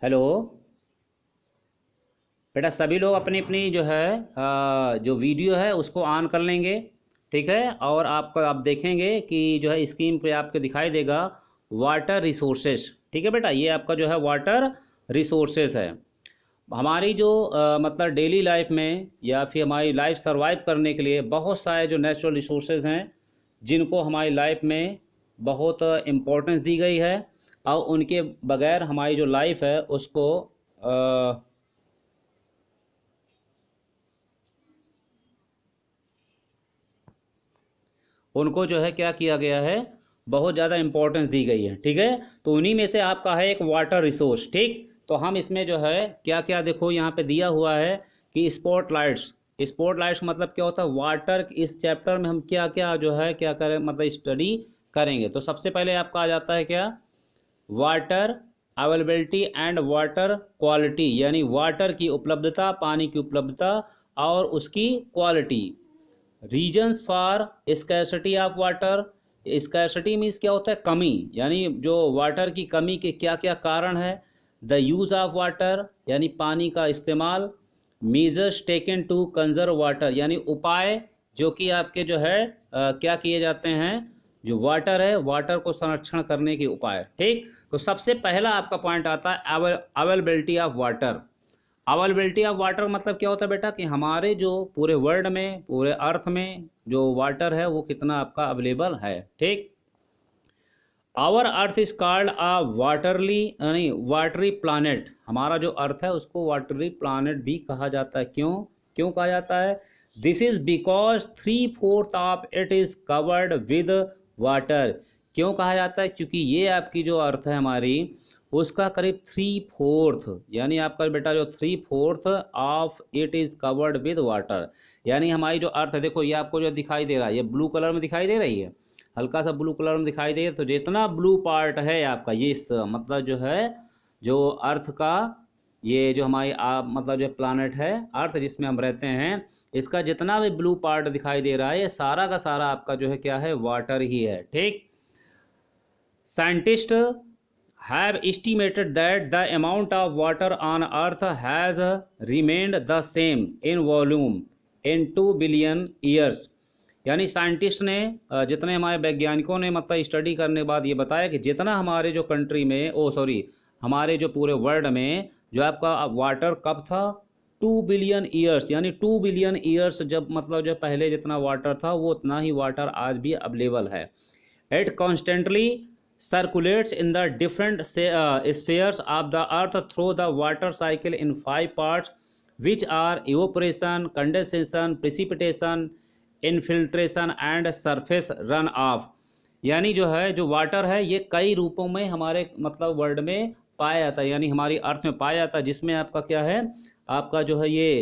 Hello. बेटा सभी लोग अपनी अपनी जो है जो वीडियो है उसको ऑन कर लेंगे। ठीक है। और आपका आप देखेंगे कि जो है स्क्रीन पे आपको दिखाई देगा वाटर रिसोर्सेज। ठीक है बेटा, ये आपका जो है वाटर रिसोर्सेज है। हमारी जो मतलब डेली लाइफ में या फिर हमारी लाइफ सरवाइव करने के लिए बहुत सारे जो नेचुरल रिसोर्सेज हैं जिनको हमारी लाइफ में बहुत इम्पोर्टेंस दी गई है, और उनके बगैर हमारी जो लाइफ है उसको उनको जो है क्या किया गया है, बहुत ज़्यादा इंपॉर्टेंस दी गई है। ठीक है। तो उन्हीं में से आपका है एक वाटर रिसोर्स। ठीक। तो हम इसमें जो है क्या क्या देखो यहाँ पे दिया हुआ है कि स्पॉटलाइट्स। स्पॉटलाइट्स मतलब क्या होता है, वाटर। इस चैप्टर में हम क्या क्या जो है क्या करें मतलब स्टडी करेंगे। तो सबसे पहले आपका आ जाता है क्या, water availability and water quality, यानी वाटर की उपलब्धता, पानी की उपलब्धता और उसकी quality. Reasons for scarcity of water. Scarcity means क्या होता है, कमी, यानी जो वाटर की कमी के क्या क्या कारण है। द यूज़ ऑफ वाटर, यानी पानी का इस्तेमाल। Measures taken to conserve water, यानी उपाय जो कि आपके जो है क्या किए जाते हैं, जो वाटर है वाटर को संरक्षण करने के उपाय। ठीक। तो सबसे पहला आपका पॉइंट आता है availability of water. Availability of water मतलब क्या होता है बेटा कि हमारे जो पूरे वर्ल्ड में, पूरे अर्थ में जो वाटर है वो कितना आपका अवेलेबल है। ठीक। Our earth is called a watery यानी वाटरी प्लानट। हमारा जो अर्थ है उसको वाटरी प्लानट भी कहा जाता है। क्यों क्यों कहा जाता है? This is because 3/4 of it is covered with water. क्यों कहा जाता है? क्योंकि ये आपकी जो अर्थ है हमारी, उसका करीब 3/4 यानी आपका बेटा जो 3/4 of it is covered with water. यानी हमारी जो अर्थ है, देखो ये आपको जो दिखाई दे रहा है, ये ब्लू कलर में दिखाई दे रही है, हल्का सा ब्लू कलर में दिखाई दे। तो जितना ब्लू पार्ट है आपका ये मतलब जो है जो अर्थ का, ये जो हमारी मतलब जो प्लानट है अर्थ जिसमें हम रहते हैं, इसका जितना भी ब्लू पार्ट दिखाई दे रहा है ये सारा का सारा आपका जो है क्या है, वाटर ही है। ठीक। Scientist have estimated that the amount of water on earth has remained the same in volume in 2 billion years। यानी साइंटिस्ट ने जितने हमारे वैज्ञानिकों ने मतलब स्टडी करने के बाद ये बताया कि जितना हमारे जो कंट्री में, हमारे जो पूरे वर्ल्ड में जो आपका वाटर कब था, 2 बिलियन ईयर्स, यानी 2 बिलियन ईयर्स जब मतलब जो पहले जितना वाटर था वो उतना ही वाटर आज भी अवेलेबल है। It constantly circulates in the different spheres of the earth through the water cycle in 5 parts, which are evaporation, condensation, precipitation, infiltration and surface runoff। यानी जो है जो वाटर है ये कई रूपों में हमारे मतलब वर्ल्ड में पाया जाता है, यानी हमारी अर्थ में पाया जाता है, जिसमें आपका क्या है, आपका जो है ये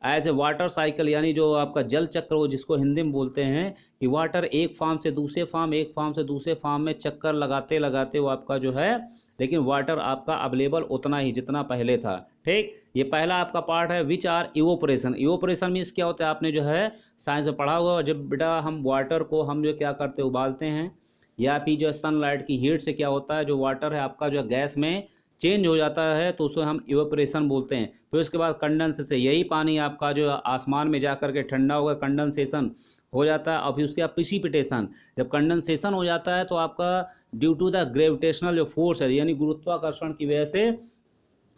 एज ए वाटर साइकिल, यानी जो आपका जल चक्र वो जिसको हिंदी में बोलते हैं कि वाटर एक फार्म से दूसरे फार्म, एक फार्म से दूसरे फार्म में चक्कर लगाते लगाते वो आपका जो है, लेकिन वाटर आपका अवेलेबल उतना ही जितना पहले था। ठीक। ये पहला आपका पार्ट है which are evaporation. Evaporation means क्या होता है, आपने जो है साइंस में पढ़ा हुआ, जब बेटा हम वाटर को हम जो क्या करते हैं, उबालते हैं, या फिर जो सनलाइट की हीट से क्या होता है, जो वाटर है आपका जो गैस में चेंज हो जाता है तो उसको हम इवेपोरेशन बोलते हैं। फिर उसके बाद कंडेंसेशन, यही पानी आपका जो आसमान में जा कर के ठंडा होकर कंडेंसेशन हो जाता है। और फिर उसके बाद प्रिसिपिटेशन, जब कंडेंसेशन हो जाता है तो आपका ड्यू टू द ग्रेविटेशनल जो फोर्स है, यानी गुरुत्वाकर्षण की वजह से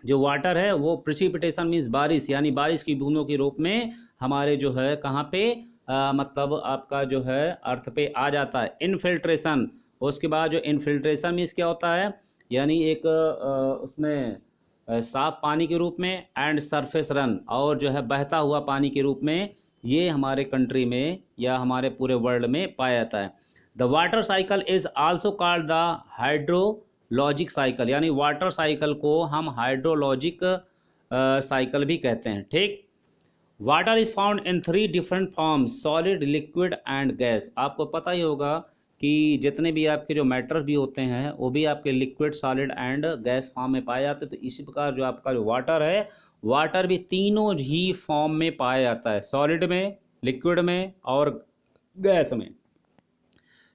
जो वाटर है वो प्रिसिपिटेशन मीन्स बारिश, यानी बारिश की बूंदों के रूप में हमारे जो है कहाँ पे मतलब आपका जो है अर्थ पे आ जाता है। इनफिल्ट्रेशन, उसके बाद जो इनफिल्ट्रेशन मीन्स क्या होता है, यानी एक उसमें साफ पानी के रूप में, एंड सरफेस रन, और जो है बहता हुआ पानी के रूप में, ये हमारे कंट्री में या हमारे पूरे वर्ल्ड में पाया जाता है। The water cycle is also called the hydrologic cycle, यानी वाटर साइकिल को हम हाइड्रोलॉजिक साइकिल भी कहते हैं। ठीक। Water is found in 3 different forms, solid, liquid and gas. आपको पता ही होगा कि जितने भी आपके जो मैटर भी होते हैं वो भी आपके liquid, solid and gas form में पाए जाते हैं। तो इसी प्रकार जो आपका जो वाटर है, वाटर भी तीनों ही फॉर्म में पाया जाता है, सॉलिड में, लिक्विड में और गैस में।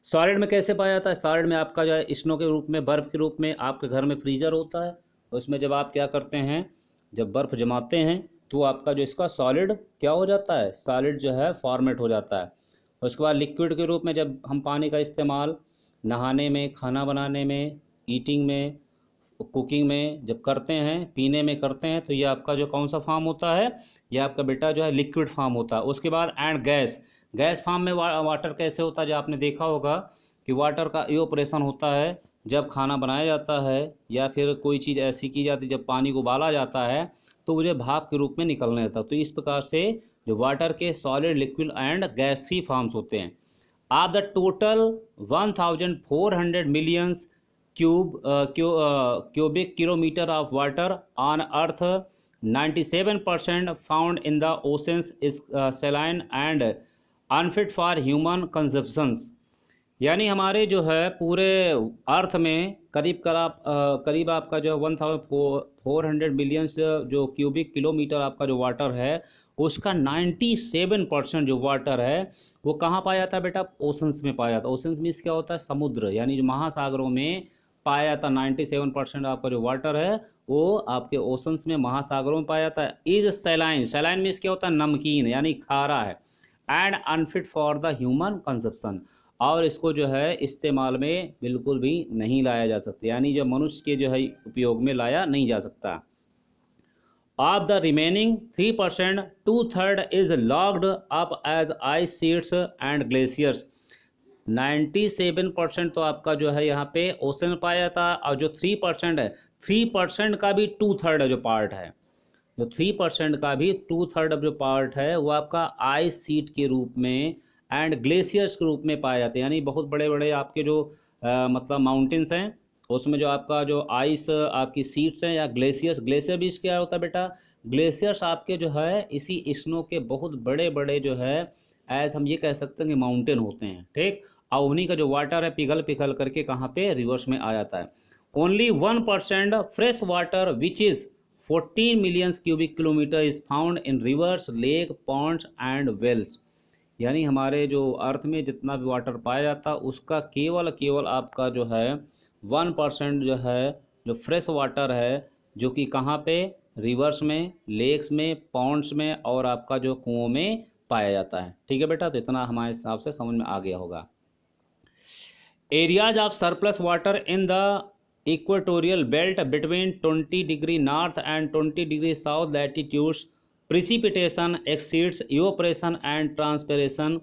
सॉलिड में कैसे पाया जाता है? सॉलिड में आपका जो है स्नो के रूप में, बर्फ़ के रूप में, आपके घर में फ्रीजर होता है उसमें जब आप क्या करते हैं, जब बर्फ़ जमाते हैं तो आपका जो इसका सॉलिड क्या हो जाता है, सॉलिड जो है फॉर्मेट हो जाता है। उसके बाद लिक्विड के रूप में जब हम पानी का इस्तेमाल नहाने में, खाना बनाने में, ईटिंग में, कुकिंग में जब करते हैं, पीने में करते हैं, तो ये आपका जो कौन सा फॉर्म होता है, ये आपका बेटा जो है लिक्विड फॉर्म होता है। उसके बाद एंड गैस, गैस फॉर्म में वाटर कैसे होता है, जो आपने देखा होगा कि वाटर का इवोपरेशन होता है जब खाना बनाया जाता है या फिर कोई चीज़ ऐसी की जाती है, जब पानी को उबाला जाता है तो मुझे भाप के रूप में निकलने देता है। तो इस प्रकार से जो वाटर के solid, liquid and gas 3 forms होते हैं। आप the total 1400 millions cubic kilometer of water on earth, 97% found in the oceans is saline and unfit for human consumptions। यानी हमारे जो है पूरे अर्थ में करीब आपका जो 1400 मिलियंस जो क्यूबिक किलोमीटर आपका जो वाटर है, उसका 97% जो वाटर है वो कहाँ पाया जाता है बेटा, ओशंस में पाया जाता है। ओशंस मीन्स क्या होता है, समुद्र, यानी जो महासागरों में पाया जाता है। 97% आपका जो वाटर है वो आपके ओशंस में, महासागरों में पाया जाता है। इज सैलाइन, सैलाइन मीन्स क्या होता है, नमकीन यानी खारा है। And unfit for the human consumption, और इसको जो है इस्तेमाल में बिल्कुल भी नहीं लाया जा सकता, यानी जो मनुष्य के जो है उपयोग में लाया नहीं जा सकता। Of the remaining 3%, 2/3 is locked up as ice sheets and glaciers. 97% तो आपका जो है यहाँ पे ओशन पाया जाता है, और जो 3% है, 3% का भी 2/3 जो पार्ट है, जो 3% का भी 2/3 जो पार्ट है वो आपका आइस सीट के रूप में एंड ग्लेशियर्स के रूप में पाए जाते हैं। यानी बहुत बड़े बड़े आपके जो मतलब माउंटेन्स हैं, उसमें जो आपका जो आइस आपकी सीट्स हैं या ग्लेशियर्स, ग्लेशियर भी क्या होता है बेटा, ग्लेशियर्स आपके जो है इसी स्नो के बहुत बड़े बड़े जो है एज हम ये कह सकते हैं कि माउंटेन होते हैं, ठीक। और उन्हीं का जो वाटर है पिघल पिघल करके कहाँ पे, रिवर्स में आ जाता है। Only 1% fresh water which is 14 million cubic kilometre is found in rivers, lake, ponds and wells. यानी हमारे जो अर्थ में जितना भी वाटर पाया जाता है उसका केवल आपका जो है 1% जो है जो फ्रेश वाटर है, जो कि कहाँ पे, रिवर्स में, लेक्स में, पॉन्ड्स में और आपका जो कुओं में पाया जाता है। ठीक है बेटा, तो इतना हमारे हिसाब से समझ में आ गया होगा। Areas of surplus water in the equatorial belt between 20 degree north and 20 degree south latitudes, precipitation exceeds evaporation and transpiration,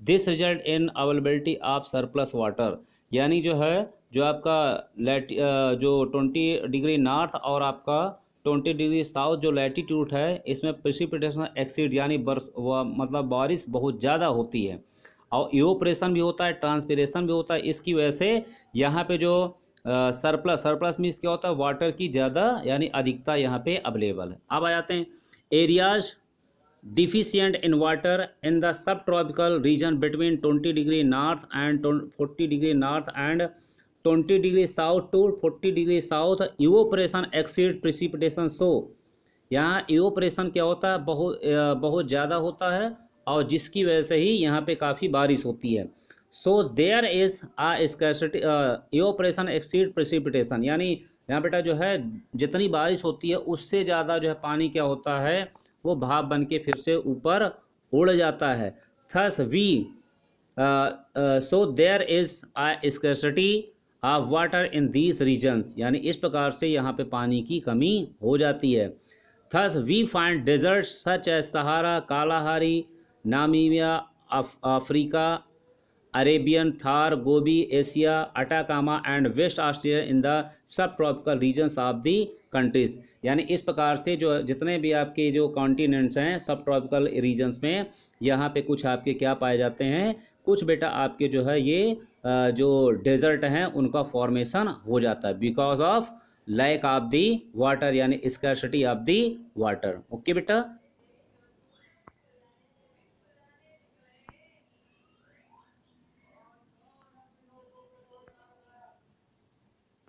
this result in availability of surplus water। यानी जो है जो आपका जो 20 डिग्री नॉर्थ और आपका 20 डिग्री साउथ जो latitude है, इसमें प्रिसिपिटेशन एक्सीड यानी मतलब बारिश बहुत ज़्यादा होती है, और इवोपरेशन भी होता है, ट्रांसपिरेशन भी होता है। इसकी वजह से यहाँ पे जो सरप्लस मीन्स क्या होता है, वाटर की ज़्यादा यानी अधिकता यहाँ पे अवेलेबल है। अब आ जाते हैं areas deficient in water in the subtropical region between 20 degree north and 40 degree north and 20 degree south to 40 degree south, evaporation exceed precipitation। so यहाँ evaporation क्या होता है, बहुत ज़्यादा होता है, और जिसकी वजह से ही यहाँ पे काफ़ी बारिश होती है। so there is a scarcity, evaporation exceed precipitation, यानी यहाँ बेटा जो है जितनी बारिश होती है उससे ज़्यादा जो है पानी क्या होता है, वो भाप बन के फिर से ऊपर उड़ जाता है। Thus we so there is a scarcity of water in these regions, यानी इस प्रकार से यहाँ पे पानी की कमी हो जाती है। Thus we find desert such as Sahara, Kalahari, Namibia, Africa, Arabian, Thar, Gobi, Asia, Atacama and west Australia in the subtropical regions of the countries. यानी इस प्रकार से जो जितने भी आपके जो कॉन्टिनेंट्स हैं सब ट्रॉपिकल रीजन्स में, यहाँ पे कुछ आपके क्या पाए जाते हैं, कुछ बेटा आपके जो है ये जो डेजर्ट हैं उनका फॉर्मेशन हो जाता है because of lack of the water, यानी scarcity of the water. Okay बेटा।